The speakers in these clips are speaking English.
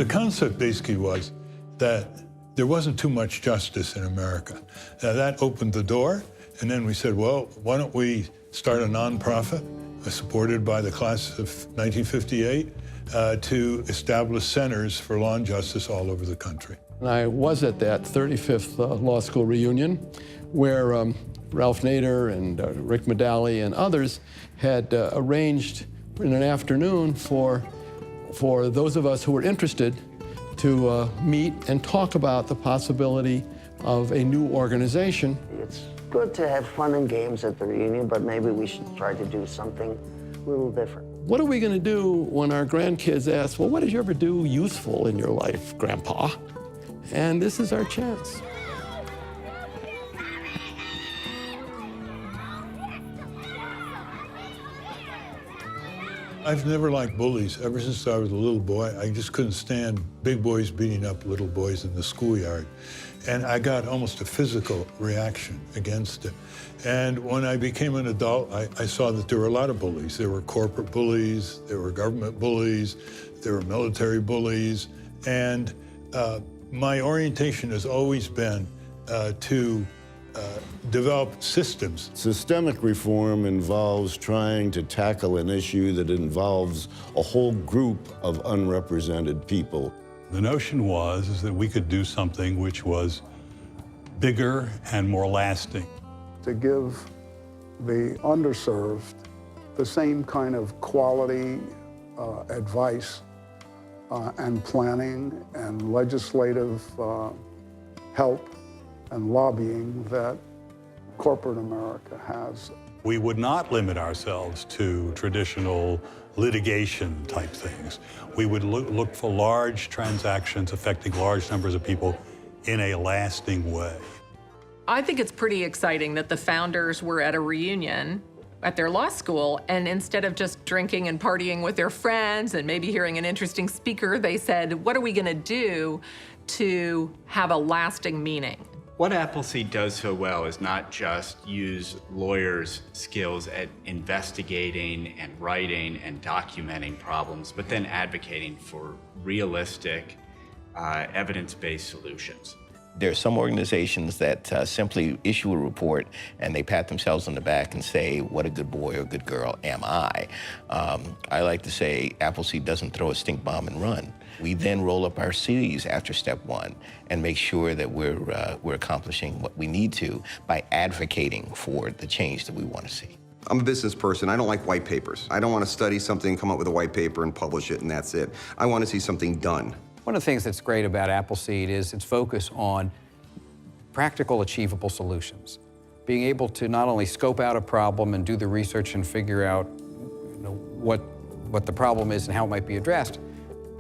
The concept basically was that there wasn't too much justice in America. Now that opened the door, and then we said, well, why don't we start a nonprofit supported by the class of 1958 to establish centers for law and justice all over the country. And I was at that 35th law school reunion where Ralph Nader and Rick Medali and others had arranged in an afternoon for those of us who were interested to meet and talk about the possibility of a new organization. It's good to have fun and games at the reunion, but maybe we should try to do something a little different. What are we going to do when our grandkids ask, well, what did you ever do useful in your life, Grandpa? And this is our chance. I've never liked bullies. Ever since I was a little boy, I just couldn't stand big boys beating up little boys in the schoolyard. And I got almost a physical reaction against it. And when I became an adult, I saw that there were a lot of bullies. There were corporate bullies, there were government bullies, there were military bullies. And my orientation has always been to develop systems. Systemic reform involves trying to tackle an issue that involves a whole group of unrepresented people. The notion is that we could do something which was bigger and more lasting. To give the underserved the same kind of quality advice and planning and legislative help and lobbying that corporate America has. We would not limit ourselves to traditional litigation type things. We would look for large transactions affecting large numbers of people in a lasting way. I think it's pretty exciting that the founders were at a reunion at their law school, and instead of just drinking and partying with their friends and maybe hearing an interesting speaker, they said, what are we gonna do to have a lasting meaning? What Appleseed does so well is not just use lawyers' skills at investigating and writing and documenting problems, but then advocating for realistic, evidence-based solutions. There are some organizations that simply issue a report and they pat themselves on the back and say, what a good boy or good girl am I. I like to say Appleseed doesn't throw a stink bomb and run. We then roll up our sleeves after step one and make sure that we're accomplishing what we need to by advocating for the change that we want to see. I'm a business person. I don't like white papers. I don't want to study something, come up with a white paper and publish it, and that's it. I want to see something done. One of the things that's great about Appleseed is its focus on practical, achievable solutions. Being able to not only scope out a problem and do the research and figure out what the problem is and how it might be addressed,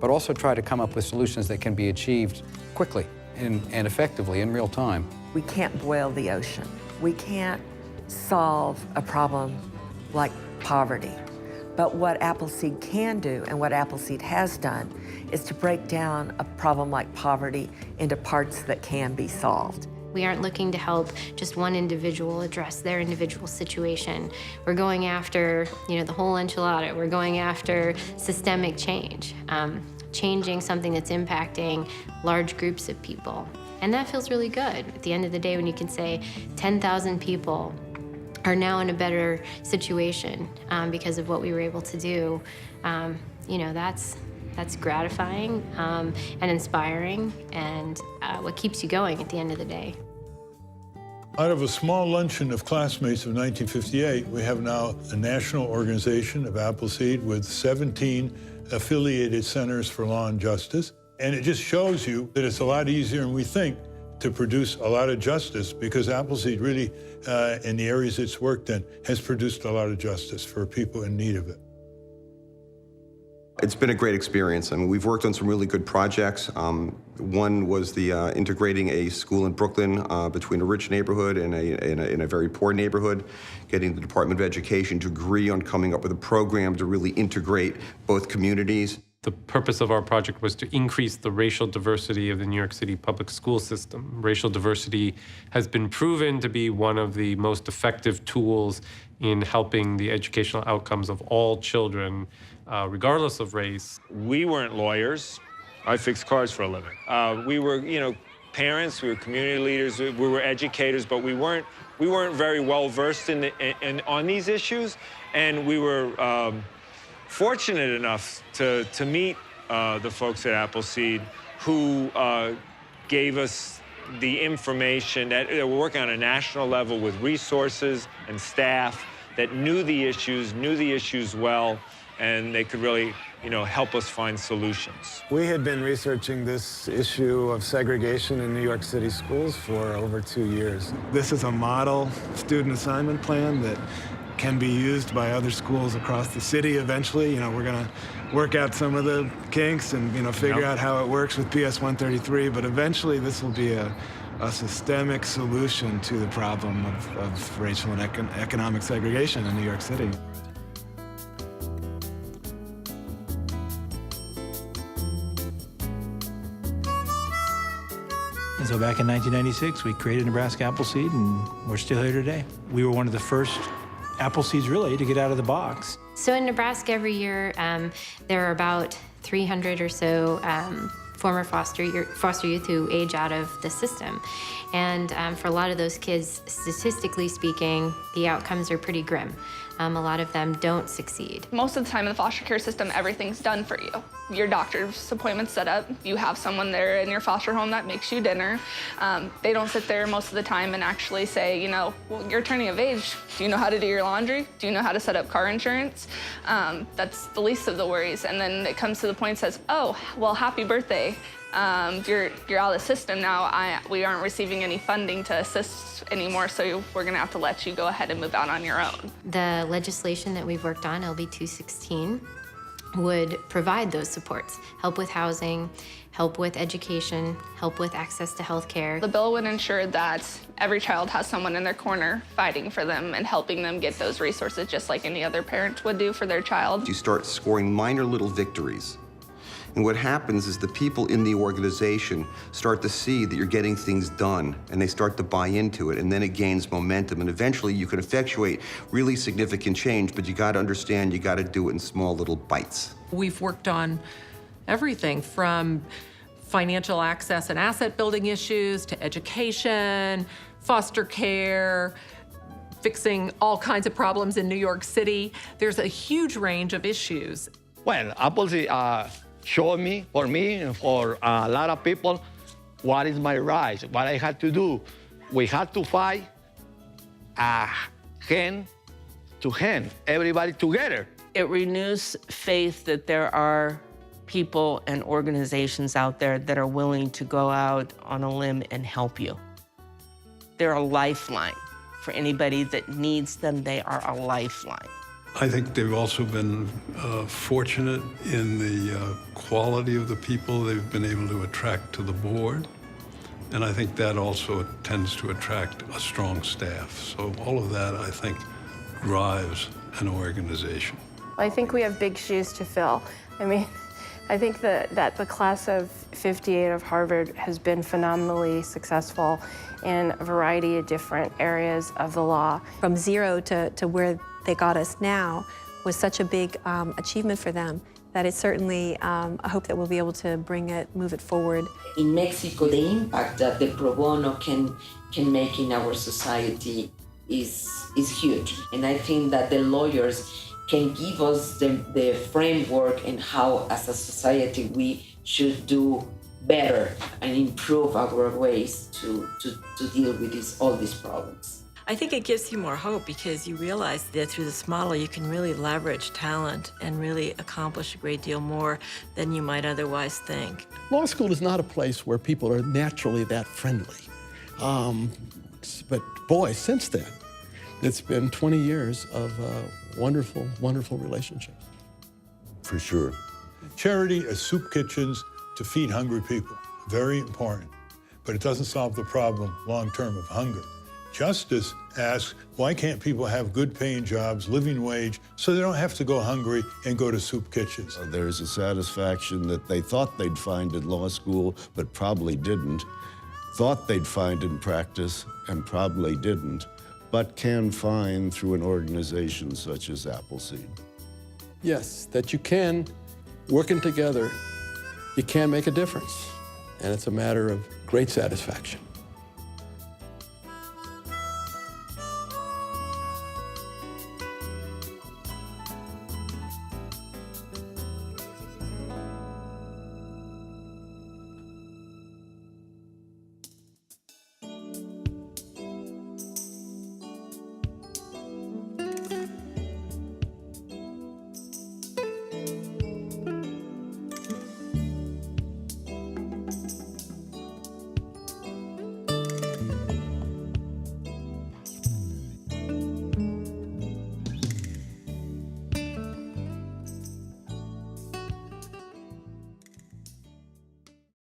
but also try to come up with solutions that can be achieved quickly and effectively in real time. We can't boil the ocean. We can't solve a problem like poverty. But what Appleseed can do, and what Appleseed has done, is to break down a problem like poverty into parts that can be solved. We aren't looking to help just one individual address their individual situation. We're going after, the whole enchilada. We're going after systemic change, changing something that's impacting large groups of people. And that feels really good at the end of the day when you can say 10,000 people are now in a better situation because of what we were able to do. That's gratifying and inspiring, and what keeps you going at the end of the day. Out of a small luncheon of classmates of 1958, we have now a national organization of Appleseed with 17 affiliated centers for law and justice. And it just shows you that it's a lot easier than we think to produce a lot of justice, because Appleseed really, in the areas it's worked in, has produced a lot of justice for people in need of it. It's been a great experience. I mean, we've worked on some really good projects. One was the integrating a school in Brooklyn between a rich neighborhood and a very poor neighborhood, getting the Department of Education to agree on coming up with a program to really integrate both communities. The purpose of our project was to increase the racial diversity of the New York City public school system. Racial diversity has been proven to be one of the most effective tools in helping the educational outcomes of all children, regardless of race. We weren't lawyers, I fix cars for a living. We were, you know, parents, we were community leaders, we were educators, but we weren't very well versed on these issues, and we were fortunate enough to meet the folks at Appleseed who gave us the information that we're working on a national level with resources and staff that knew the issues well, and they could really, you know, help us find solutions. We had been researching this issue of segregation in New York City schools for over 2 years. This is a model student assignment plan that can be used by other schools across the city eventually. You know, we're gonna work out some of the kinks and, you know, figure out how it works with PS 133, but eventually this will be a systemic solution to the problem of racial and economic segregation in New York City. And so back in 1996, we created Nebraska Appleseed, and we're still here today. We were one of the first Appleseeds, really, to get out of the box. So in Nebraska every year, there are about 300 or so former foster youth who age out of the system. And for a lot of those kids, statistically speaking, the outcomes are pretty grim. A lot of them don't succeed. Most of the time in the foster care system, everything's done for you. Your doctor's appointment's set up. You have someone there in your foster home that makes you dinner. They don't sit there most of the time and actually say, you know, well, you're turning of age. Do you know how to do your laundry? Do you know how to set up car insurance? That's the least of the worries. And then it comes to the point and says, oh, well, happy birthday. You're out of the system now. We aren't receiving any funding to assist anymore, so we're gonna have to let you go ahead and move out on your own. The legislation that we've worked on, LB 216, would provide those supports, help with housing, help with education, help with access to health care. The bill would ensure that every child has someone in their corner fighting for them and helping them get those resources just like any other parent would do for their child. You start scoring minor little victories. And what happens is the people in the organization start to see that you're getting things done, and they start to buy into it, and then it gains momentum, and eventually you can effectuate really significant change, but you gotta understand you gotta do it in small little bites. We've worked on everything from financial access and asset building issues to education, foster care, fixing all kinds of problems in New York City. There's a huge range of issues. Well, Appleseed showed me, for a lot of people, what is my rights, what I had to do. We had to fight hand to hand, everybody together. It renews faith that there are people and organizations out there that are willing to go out on a limb and help you. They're a lifeline. For anybody that needs them, they are a lifeline. I think they've also been fortunate in the quality of the people they've been able to attract to the board. And I think that also tends to attract a strong staff. So all of that, I think, drives an organization. I think we have big shoes to fill. I mean, I think that the class of '58 of Harvard has been phenomenally successful in a variety of different areas of the law. From zero to where they got us now was such a big achievement for them that it's certainly a hope that we'll be able to move it forward. In Mexico, the impact that the pro bono can make in our society is huge. And I think that the lawyers can give us the framework and how, as a society, we should do better and improve our ways to deal with all these problems. I think it gives you more hope because you realize that through this model you can really leverage talent and really accomplish a great deal more than you might otherwise think. Law school is not a place where people are naturally that friendly. But boy, since then, it's been 20 years of wonderful, wonderful relationships. For sure. Charity is soup kitchens to feed hungry people. Very important. But it doesn't solve the problem long-term of hunger. Justice asks, why can't people have good-paying jobs, living wage, so they don't have to go hungry and go to soup kitchens? There's a satisfaction that they thought they'd find in law school, but probably didn't, thought they'd find in practice, and probably didn't, but can find through an organization such as Appleseed. Yes, that you can, working together, you can make a difference. And it's a matter of great satisfaction.